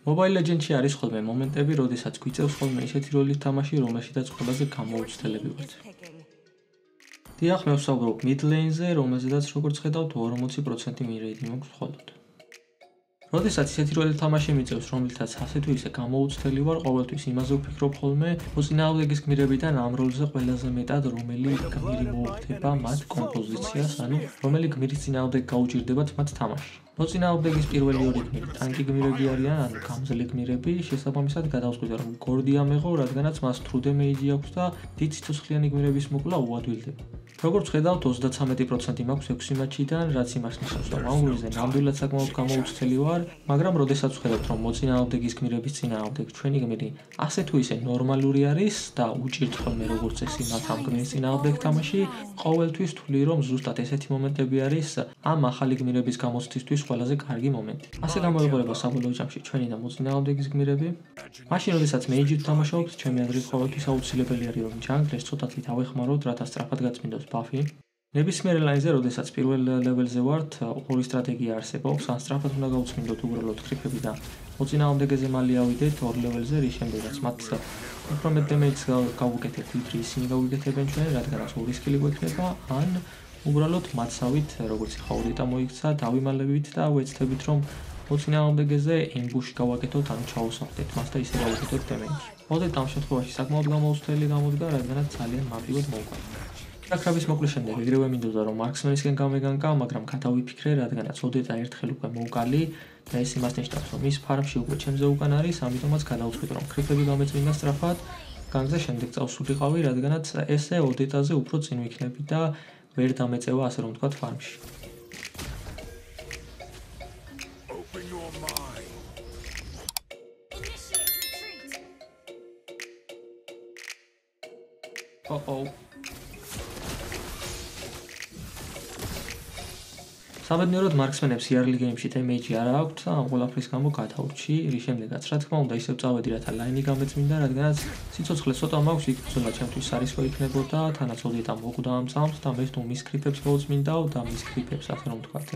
Mobile Legends-ში არის ხოლმე მომენტები, როდესაც გვიწევს ხოლმე ისეთი როლის თამაში, რომელშიც ყველაზე გამოუცდელები ვართ. დიახ, მე ვსაუბრობ mid lane-ზე, რომელზედაც როგორც ხედავთ 40% win rate მაქვს მხოლოდ. როდესაც ისეთი როლი თამაში მიწევს, რომელთაც ასე თუ ისე გამოუცდელი ვარ, ყოველთვის იმაზე ვფიქრობ ხოლმე, მოწინააღმდეგის გმირებიდან ამ როლზე ყველაზე მეტად რომელი გმირი მოუხდება მათ კომპოზიციას, ანუ რომელი გმირის წინააღმდეგ გაუჭირდებათ მათ თამაში. მოწინააღმდეგის პირველი ორი გმირი ტანკი გმირები არიან, ანუ გამძლე გმირები, შესაბამისად გადავწყვიტე რომ გორდი ამეღო, რადგანაც მას true damage აქვს და დიდ სიცოცხლიანი გმირების მოკლა უადვილდება. როგორც ხედავთ 33% მაქვს 6 მატჩიდან, რაც იმას ნიშნავს, რომ ამ გუნდზე ნამდვილად საკმაოდ გამოუცდელი ვარ, მაგრამ როდესაც ვხედავთ, რომ მოწინააღმდეგის გმირების წინააღმდეგ ჩვენი გმირი ასე თუ ისე ნორმალური არის და უჭირთ ხოლმე როგორც წესი მათ ამ გმირის წინააღმდეგ თამაში, ყოველთვის ვთვლი, რომ ზუსტად ესეთი მომენტები არის ამ ახალი გმირების გამოცდისთვის ყველაზე კარგი მომენტი. ასე გამოიყურება საბოლოო ჯამში ჩვენი და მოწინააღმდეგის გმირები. მაშინ, როდესაც მეიჯით თამაშობთ, ჩემი აზრით ყოველთვის აუცილებელი არის, რომ ჯანგლერს ცოტათი დავეხმაროთ, რათა სწრაფად გაწმინდოს ბაფი. ნებისმიერ ლაინზე, როდესაც პირველ ლეველზე ვართ, ორი სტრატეგია არსებობს, ან სწრაფად უნდა გავწმინდოთ უბრალოდ კრიფები და მოწინააღმდეგეზე მალე ავიდეთ ორ ლეველზე, რის შემდეგაც მათ უფრო მეტ დემეჯს გავუკეთებთ, ვიდრე ისინი გავუკეთებენ ჩვენ, რადგანაც ორი სკილი გვექნება, ან უბრალოდ მათსავით, როგორც ხა ოდიტა მოიქცა, დავიმალებით და ვეცდებით, რომ მოწინააღმდეგეზე ambush გავაკეთოთ, ანუ ჩავუსახლდეთ მას და ისე გავუკეთოთ დემეჯს. ოდიტა ამ შემთხვევაში საკმაოდ გამოუცდელი გამოდგა, რადგანაც ძალიან მარტივად მოვყავ. კრაკრავის მოკლის შემდეგ იგივე მინდოდა რომ მარქსმენისკენ გამეგანკა, მაგრამ გადავიფიქრე, რადგანაც ოდიტა ერთხელ უკვე მოვკალი და ეს იმას ნიშნავს, რომ ის ფარმში უკვე ჩემზე უკან არის, ამიტომაც გადავწყვიტე რომ კრიფები გამეწმინდა სწრაფად, განგზე შემდეგ წავსულიყავი, რადგანაც ესე ოდიტაზე უფრო წინ ვიქნები და ვერ დამეწევა ასე რომ ვთქვათ ფარმში. საბედნიეროდ მარქსმენებს იარლი გეიმში დემეიჯი არ აქვთ და ამ ყველაფრის გამო გადავრჩი, რის შემდეგაც რა თქმა უნდა ისევ წავედი რათა ლაინი გამეწმინდა, რადგანაც სიცოცხლე ცოტა მაქვს, იქ ბრძოლა ჩემთვის სარისკო იქნებოდა, თანაც ოდიტა მოკვდა ამ წამს და მე თუ მის კრიფებს მოუწმინდავ და მის კრიფებს ასე რომ ვთქვათ.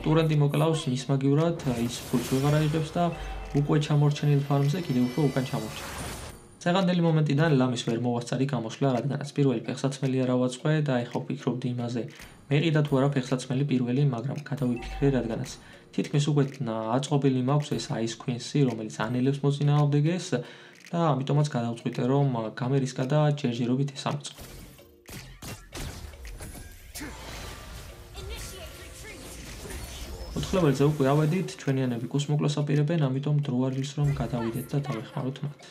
ტურენდი მოკლავს მის მაგივრად, ის ფულს ვეღარ აიღებს და უკვე ჩამორჩენილ ფარმზე კიდევ უფრო უკან ჩამორჩა. საღანდელი მომენტიდან ლამის ვერ მოვასწარი გამოსვლა, რადგანაც პირველი ფეხსაცმელი არ ავაწყე და ეხლა ვფიქრობდი იმაზე, მეყიდა თუ არა ფეხსაცმელი პირველი, მაგრამ გადავიფიქრე, რადგანაც თითქმის უკვე აწყობილი მაქვს ეს Ice Queen-ი, რომელიც ანელებს მოწინააღმდეგეს და ამიტომაც გადავწყვიტე, რომ გამერისკა და ჯერჯერობით ეს ამწყო. ოთხლებელზე უკვე ავედით, ჩვენიანები გულსმოკლას აპირებენ, ამიტომ დრო არის რომ გადავიდეთ და დავეხმაროთ მათ.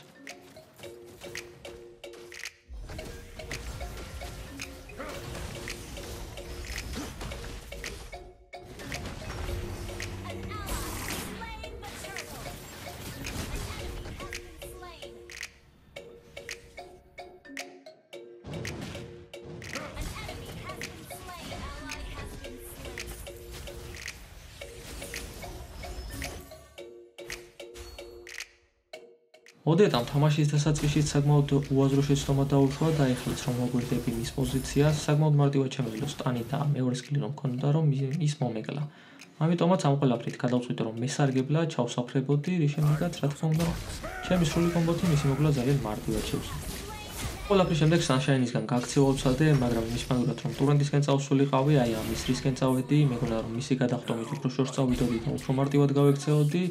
ოდეტამ თამაშის დასაწყისშიც საკმაოდ უაზრო შეცდომა დაუშვა და ეხლაც რომ მოგვერდები მის პოზიციას, საკმაოდ მარტივად შემიძლია სტანი და მეორე სკილი რომ მქონოდა რომ ის მომეკლა. ამიტომაც ამ ყველაფრით გადავწყვიტე რომ მესარგებლად ჩავსაფრებოდი, რის შემდეგაც რა თქმა უნდა, ჩემი სრული კომბოთი მისი მოკლა ძალიან მარტივად შევსწავლე. ყველაფრის შემდეგ Sunshine-ისგან გაქცევა ვცადე, მაგრამ ნიშნავდა რომ ტურენდისკენ წავსულიყავი, აი ამის რისკენ წავედი, მეგონა რომ მისი გადახდომით უფრო შორს წავიდოდი და უფრო მარტივად გავექცეოდი.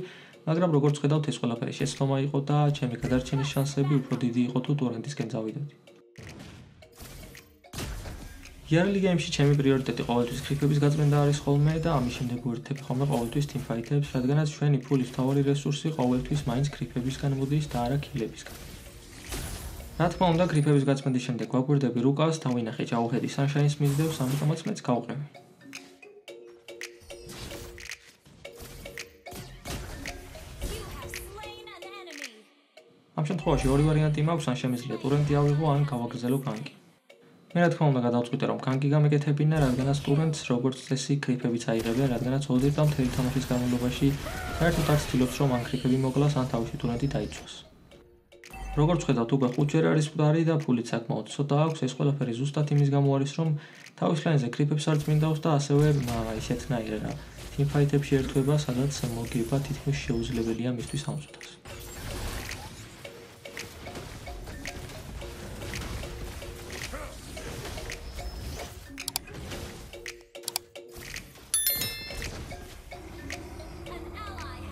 მაგრამ როგორც ხედავთ ეს ყველაფერი შეცდომა იყო და ჩემი გადარჩენის შანსები უფრო დიდი იყო თუ ტურენდისკენ წავიდოდი. იარლი გეიმში ჩემი პრიორიტეტი ყოველთვის კრიფების გაწმენდა არის ხოლმე და ამის შემდეგ ვერთებ ხოლმე ყოველთვის teamfight-ებს, რადგანაც ჩვენი ფულის მთავარი რესურსი ყოველთვის მაინც კრიფებისგან მოდის და არა კილებისგან. რა თქმა უნდა, კრიფების გაწმენდის შემდეგ ვაგვერდები რუკას, დავინახე ჯაუჰედი Sunshine-ის მისდევს, ამიტომაც მეც გავყრევი. ამ შემთხვევაში ორი ვარიანტი მაქვს, ან შემიძლია ტურენდი ავიღო, ან გავაგრძელო განკი. მე რა თქმა უნდა გადავწყვიტე რომ განკი გამეკეთებინა, რადგანაც ტურენდს როგორც წესი კრიფებიც აიღებენ, რადგანაც ოდიტა მთელი თამაშის განმავლობაში საერთოდ არ ცდილობს რომ ან კრიფები მოკლას, ან თავისი ტურენდი დაიცვას. როგორც ხედავთ, უკვე 5-ჯერ არის მკვდარი და ფულიც საკმაოდ ცოტა აქვს, ეს ყველაფერი ზუსტად იმის გამო არის, რომ თავის ლაინზე კრიფებს არ წმინდავს და ასევე ისეთნაირ teamfight-ებში ერთვება, სადაც მოგება თითქმის შეუძლებელია მისთვის ამოწოდოს.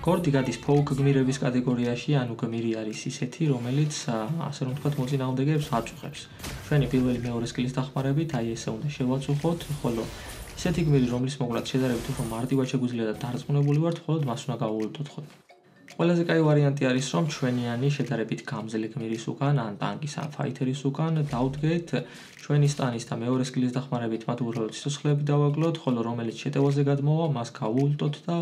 Kordi გადის folk გმირების კატეგორიაში, ანუ გმირი არის ისეთი, რომელიც ასე რომ ვთქვათ, მოწინააღმდეგეებს აწუხებს. ჩვენი პირველი მეორე სკილის დახმარებით აი ესე უნდა შევაწუხოთ, ხოლო ისეთი გმირი, რომლის მოკვლაც შედარებით უფრო მარტივად შეგვიძლია და დარწმუნებული ვართ, ხოლო მას უნდა გავუვლოთ ხოლმე. ყველაზე კაი ვარიანტი არის, რომ ჩვენიანი შედარებით გამძლე გმირის უკან, ან ტანკის, ან ფაითერის უკან დავდგეთ ჩვენი სტანის და მეორე სკილის დახმარებით მათ უბრალოდ სიცოცხლეები დავაგლოთ, ხოლო რომელიც შეტევაზე გადმოვა, მას გავუვლოთ და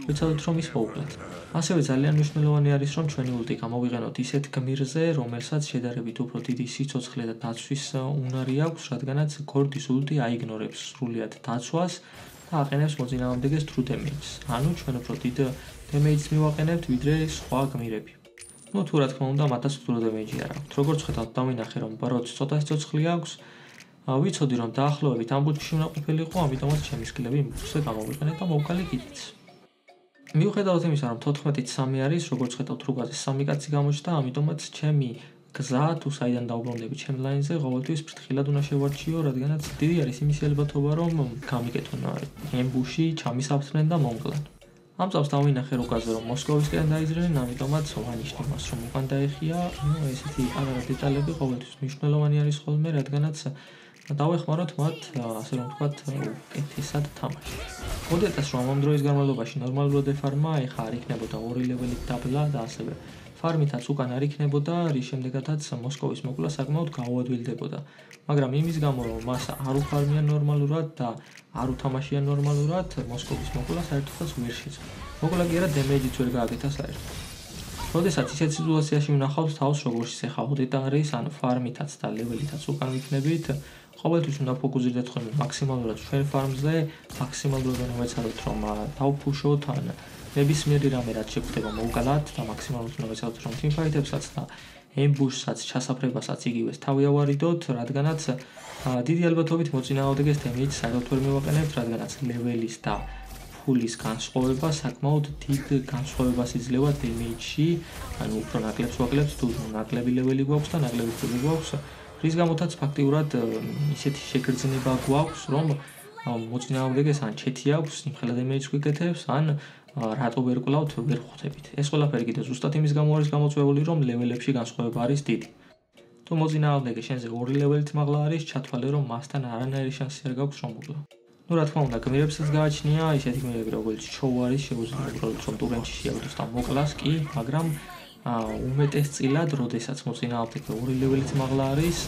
ვიცადოთ, რომ ის მოუკლათ. ასევე ძალიან მნიშვნელოვანი არის, რომ ჩვენი ულტი გამოვიყენოთ ისეთ გმირზე, რომელსაც შედარებით უფრო დიდი სიცოცხლე და დაცვის უნარი აქვს, რადგანაც გორდის ულტი აიგნორებს სრულად დაცვას და აყენებს მოწინააღმდეგეს true damage-ს. ანუ ჩვენ უფრო დიდ damage-ს მივაყენებთ, ვიდრე სხვა გმირები. Ну, თუ რა თქმა უნდა, მათაც true damage არ აქვს. როგორც ხედავთ, დავინახე, რომ ბროც ცოტა სიცოცხლე აქვს. ვიცოდი, რომ დაახლოებით ამ ბუჩქში უნდა ყოფილიყო, ამიტომაც ჩემი სკილები იმპულსზე გამოვიყენე და მოვკალე კიდეც. მიუხედავად იმისა, რომ 14-ით 3 არის, როგორც ხედავთ, რუკაზე 3 კაცი გამოჩნდა, ამიტომაც ჩემი გზა თუ საიდან დავბრუნდები ჩემ ლაინზე, ყოველთვის ფრთხილად უნდა შევარჩიო, რადგანაც დიდი არის იმის ალბათობა, რომ გამიკეთონ ემბუში, ჩამისაფრთხნენ და მომკლან. ამ წამს დავინახე რუკაზე, რომ მოსკოვისკენ დაიძრნენ, ამიტომაც ვანიშნე მას, რომ უკან დაეხია, ესეთი პატარა დეტალები ყოველთვის მნიშვნელოვანი არის ხოლმე, რადგანაც დავეხმაროთ მათ, ასე რომ ვთქვათ, უკეთესად თამაში. მოდეტას რომ ამ დროის განმავლობაში ნორმალურად ეფარმა, ეხა არ იქნებოდა 2 ლეველით დაბლა და ასევე ფარმითაც უკან არ იქნებოდა, რის შემდეგაც მოსკოვის მოკლა საკმაოდ გაუადვილდებოდა. მაგრამ იმის გამო, რომ მას არ უფარმიან ნორმალურად და არ უთამაშიან ნორმალურად, მოსკოვის მოკლა საერთოდაც ვერ შეძლო. მოკლა კი არა დემეიჯიც ვერ გააკეთა საერთოდ. როდესაც ისეთ სიტუაციაში ვნახავთ თავს, როგორც ეხა ოდეტა არის, ან ფარმითაც და ლეველითაც უკან ვიქნებით, ყოველთვის უნდა ფოკუსირდეთ ხოლმე მაქსიმალურად ჩვენ ფარმზე, მაქსიმალურად უნდა ვეცადოთ, რომ დავფუშოთ, ან ნებისმიერი რამე რაც შეგვხდება მოვგალათ და მაქსიმალურად უნდა ვეცადოთ, რომ teamfight-ებსაც და ემბუშსაც, ჩასაფრებასაც იგივეს თავი ავარიდოთ, რადგანაც დიდი ალბათობით მოწინააღმდეგეს damage საერთოდ ვერ მივაყენებთ, რადგანაც ლეველის და ფულის განსხვავება საკმაოდ დიდ განსხვავებას იძლევა damage-ში, ანუ უფრო ნაკლებს ვაკლებთ, თუ ნაკლები ლეველი გვაქვს და ნაკლები ფული გვაქვს, რის გამოთაც ფაქტიურად ისეთი შეგრძნება გვაქვს, რომ მოწინააღმდეგეს ან ჩეთი აქვს, იმხელა damage-ს გვიკეთებს, ან რატო ვერ კლავთ, ვერ ხვდებით. ეს ყველაფერი კიდე ზუსტად იმის გამო არის გამოწვეული, რომ ლეველებში განსხვავება არის დიდი. თუ მოწინააღმდეგე შენზე 2 ლეველით მაღლა არის, ჩათვალე, რომ მასთან არანაირი შანსი არ გაქვს რომ მოგლა. Ну, რა თქმა უნდა, გმირებსაც გააჩნია ისეთი გმირები, როგორც ჩოუ არის, შეუძლია უბრალოდ რომ ტურნირში შეაგდოს და მოკლას კი, მაგრამ უმეტესწილად, როდესაც მოწინააღმდეგე 2 ლეველით მაღლა არის,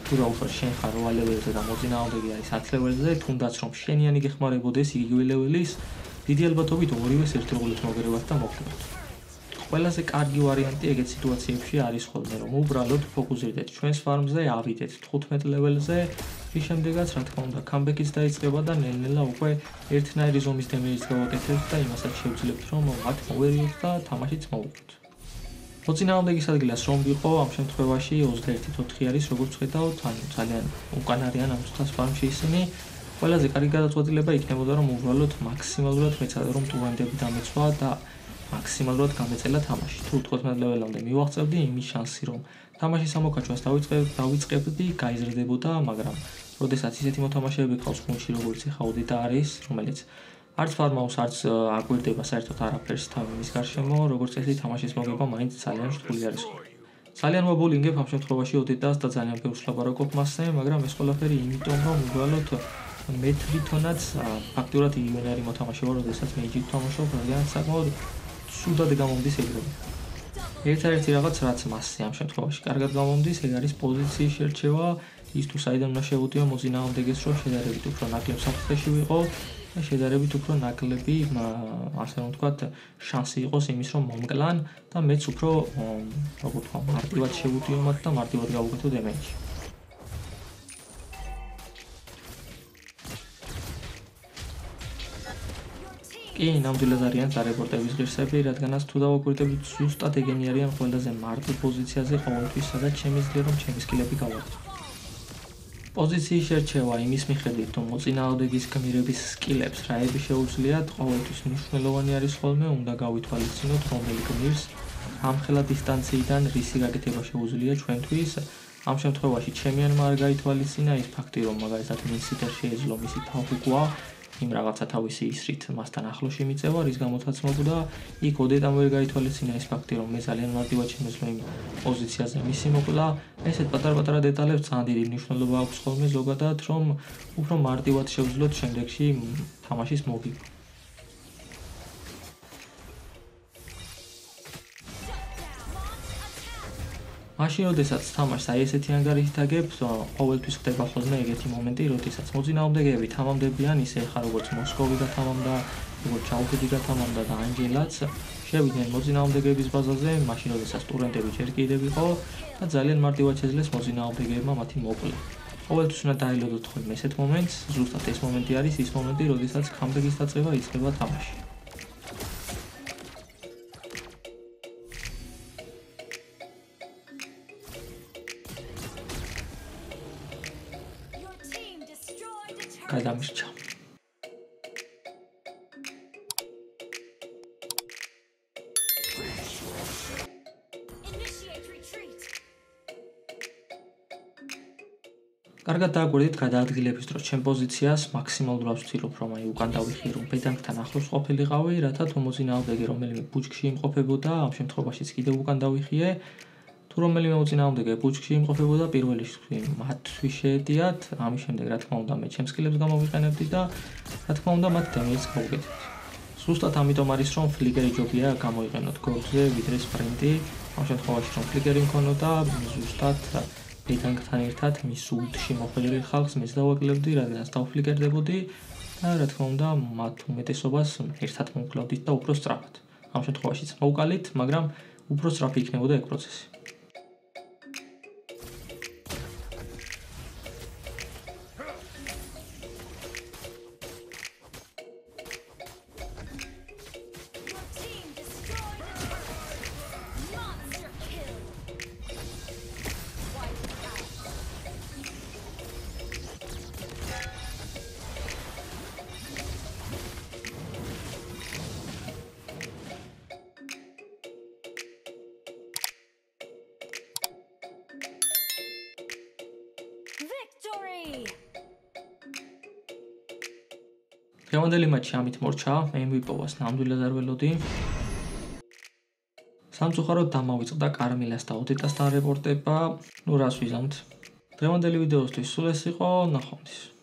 თუ რა უფრო შენ ხარ 8 ლეველზე და მოწინააღმდეგე არის 10 ლეველზე, თუნდაც რომ შენიანი გეხმარებოდეს იგივე ლეველის, დიდი ალბათობით ორივეს ერთდროულად მოგერევათ და მოხდებათ. ყველაზე კარგი ვარიანტი ეგეთ სიტუაციებში არის ხოლმე, რომ უბრალოდ ფოკუსირდეთ ჩვენს ფარმზე, ავიდეთ 15 ლეველზე, რის შემდეგაც, რა თქმა უნდა, comeback-იც დაიწყება და ნელ-ნელა უკვე ერთნაირი ზომის damage-ს გავაკეთებთ და იმასაც შევძლებთ, რომ მათ მოვერიოთ და თამაშიც მოვუყოთ. მოწინააღმდეგის ადგილას რომ ვიყო, ამ შემთხვევაში 21-4 არის, როგორც ხედავთ, ანუ ძალიან უკან არიან ამ წუთას ფარმში ისინი. ყველაზე კარგი გადაწყვეტილება იქნებოდა, რომ უბრალოდ მაქსიმალურად მეცადე, რომ ტურნირები დამეცვა და მაქსიმალურად გამეწელა თამაში. თუ 15 ლეველამდე მივაღწევდი, იმის შანსი, რომ თამაშის ამოკაჩვას დავიწყებდი, გაიზრდებოდა, მაგრამ როდესაც ისეთი მოთამაშეები ყავს გუნდში, როგორც ეხა ოდიტა არის, რომელიც არც ფარმავს, არც აკვირდება საერთოდ არაფერს თავის გარშემო, როგორც წესი თამაშის მოგება მაინც ძალიან რთული არის ხოლმე. ძალიან მობულინგებ ამ შემთხვევაში ოდიტას და ძალიან ბევრს ლაპარაკობ მასზე, მაგრამ ეს ყველაფერი იმიტომ, რომ უბრალოდ მე თვითონაც ფაქტურად იგივენაირი მოთამაშე ვარ, როდესაც მეიჯით ვთამაშობ, რადგანაც საკმაოდ ცუდად გამომდის ეგრევე. ერთადერთი რაღაც, რაც მასზე ამ შემთხვევაში კარგად გამომდის, ეგ არის პოზიციის შერჩევა, ის თუ საიდან უნდა შევუტიო მოწინააღმდეგეს, რომ შედარებით უფრო ნაკლებ საფრთხეში ვიყო და შედარებით უფრო ნაკლები, ასე რომ ვთქვათ, შანსი იყოს იმის, რომ მომკლან და მეც უფრო, როგორ ვთქვა, მარტივად შევუტიო მათ და მარტივად გავუკეთო damage. კი, ნამდვილად არიან დარეპორტების ღირსები, რადგანაც თუ დავაკვირდებით, ზუსტად ეგენი არიან ყველაზე მარტივ პოზიციაზე ყოველთვის, სადაც შემიძლია რომ ჩემი სკილები გავაკეთო. პოზიციის შერჩევა იმის მიხედვით, რომ მოწინააღმდეგის გმირების სკილებს რაები შეუძლიათ, ყოველთვის მნიშვნელოვანი არის ხოლმე უნდა გავითვალისწინოთ, რომელი გმირს ამხელა დისტანციიდან რისი გაკეთება შეუძლია ჩვენთვის. ამ შემთხვევაში ჩემიანმა არ გაითვალისწინა ის ფაქტი, რომ მაგალითად მისიტერ შეეძლო მისი თავგუგვა იმ რაღაცა თავისი ისრით მასთან ახლოში მიწევა, რის გამოთაც მოგდა იქ ოდეტამ ვერ გაითვალისწინა ის ფაქტი, რომ მე ძალიან მარტივად შემეძლო იმ პოზიციაზე მისი მოკლა. ესეთ პატარ-პატარა დეტალებს ძალიან დიდი მნიშვნელობა აქვს ხოლმე ზოგადად, რომ უფრო მარტივად შევძლოთ შემდეგში თამაშის მოგება. მაშინ, როდესაც თამაშს აი ესეთი ანგარიშით აგებთ, ყოველთვის ხდება ხოლმე ეგეთი მომენტი, როდესაც მოწინააღმდეგეები თამამდებიან ისე ხარ როგორც მოსკოვი გათამამდა, როგორც ჩაუქედი გათამამდა და ანჯელაც შევიდნენ მოწინააღმდეგეების ბაზაზე, მაშინ როდესაც სტუდენტები ჯერ კიდევ იყო და ძალიან მარტივად შეძლეს მოწინააღმდეგეებმა მათი მოკლა. ყოველთვის უნდა დაელოდოთ ხოლმე ესეთ მომენტს, ზუსტად ეს მომენტი არის ის მომენტი, როდესაც კამბეკის დაწყება იწყება თამაში. გადამირჩა. კარგად დააკვირდით გადაადგილების დროს ჩემ პოზიციას მაქსიმალურად ვცდილობ, რომ აი უკან დავიხირო პედანკთან ახლოს ყოფილიყავი, რათა თუ მოწინააღმდეგე რომელიმე ბუჩქში იმყოფებოდა, ამ შემთხვევაშიც კიდევ უკან დავიხიე. თუ რომელიმე მოწინააღმდეგე ბუჩქში იმყოფებოდა, პირველ რიგში მათთვის შეედიათ, ამის შემდეგ რა თქმა უნდა მე ჩემს სკილებს გამოვიყენებდი და რა თქმა უნდა მათ დემეჯს გავუკეთებდი. ზუსტად ამიტომ არის რომ ფლიკერი ჯობია გამოიყენოთ გოლზე ვიდრე სპრინტი. ამ შემთხვევაში რომ ფლიკერი მქონოდა, ზუსტად პედანკთან ერთად მის ულტში მოხვედრილ ხალხს მეც დავაკლებდი, რადგანაც დავფლიკერდებოდი და რა თქმა უნდა მათ უმეტესობას ერთად მოვკლავდით და უფრო სწრაფად. ამ შემთხვევაშიც მოვკალით, მაგრამ უფრო სწრაფი იქნებოდა ეგ პროცესი. დღევანდელი მატჩი ამით მორჩა, MVP-ობას ნამდვილად არ ველოდი. სამწუხაროდ დამავიწყდა კარმილას და ოდეტასთან რეპორტება, რას ვიზამთ. დღევანდელი ვიდეოსთვის სულ ეს იყო, ნახვამდის.